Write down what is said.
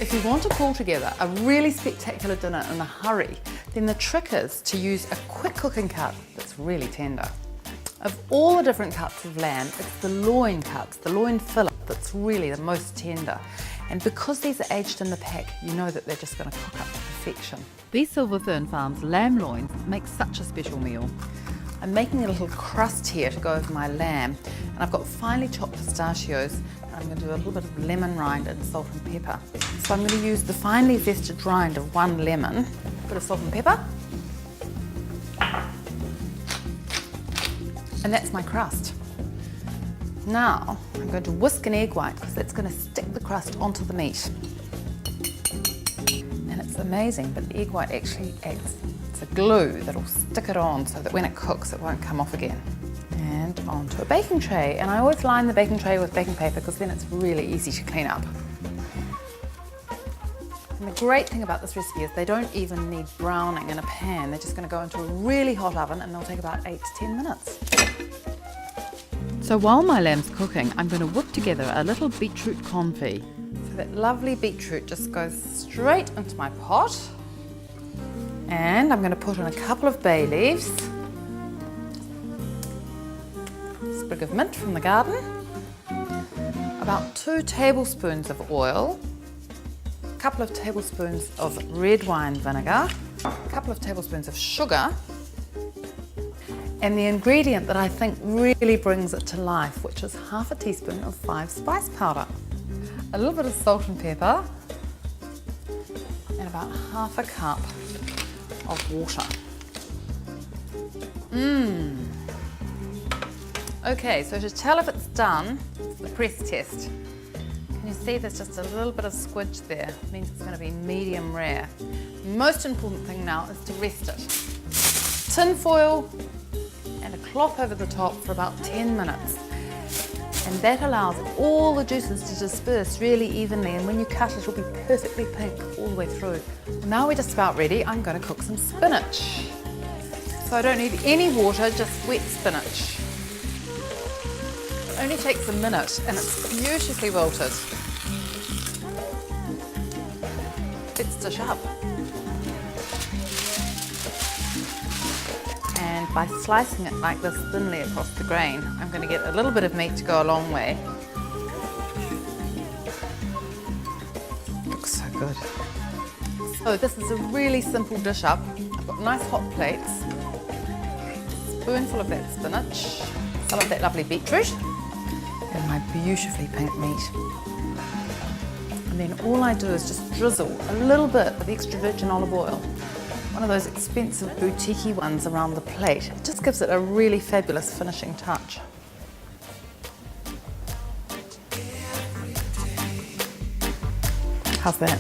If you want to pull together a really spectacular dinner in a hurry, then the trick is to use a quick cooking cut that's really tender. Of all the different cuts of lamb, it's the loin cuts, the loin fillet, that's really the most tender. And because these are aged in the pack, you know that they're just going to cook up to perfection. These Silver Fern Farms lamb loins make such a special meal. I'm making a little crust here to go over my lamb, and I've got finely chopped pistachios, and I'm going to do a little bit of lemon rind and salt and pepper. So I'm going to use the finely zested rind of 1 lemon, a bit of salt and pepper, and that's my crust. Now I'm going to whisk an egg white because that's going to stick the crust onto the meat. And it's amazing, but the egg white actually acts as a glue that'll stick it on so that when it cooks it won't come off again. And onto a baking tray, and I always line the baking tray with baking paper because then it's really easy to clean up. And the great thing about this recipe is they don't even need browning in a pan. They're just going to go into a really hot oven and they'll take about 8 to 10 minutes. So while my lamb's cooking, I'm going to whip together a little beetroot confit. So that lovely beetroot just goes straight into my pot. And I'm going to put in a couple of bay leaves, a sprig of mint from the garden, about 2 tablespoons of oil, a couple of tablespoons of red wine vinegar, a couple of tablespoons of sugar, and the ingredient that I think really brings it to life, which is half a teaspoon of 5 spice powder, a little bit of salt and pepper, and about half a cup of water. Okay, so to tell if it's done, it's the press test. Can you see there's just a little bit of squidge there? It means it's going to be medium rare. Most important thing now is to rest it. Tin foil and a cloth over the top for about 10 minutes. And that allows all the juices to disperse really evenly, and when you cut it will be perfectly pink all the way through. Now we're just about ready. I'm going to cook some spinach. So I don't need any water, just wet spinach. It only takes a minute and it's beautifully wilted. Let's dish up. And by slicing it like this thinly across the grain, I'm going to get a little bit of meat to go a long way. Looks so good. So this is a really simple dish up. I've got nice hot plates, a spoonful of that spinach, some of that lovely beetroot, and my beautifully pink meat. And then all I do is just drizzle a little bit of extra virgin olive oil, one of those expensive boutique-y ones around the plate. It just gives it a really fabulous finishing touch. How's that?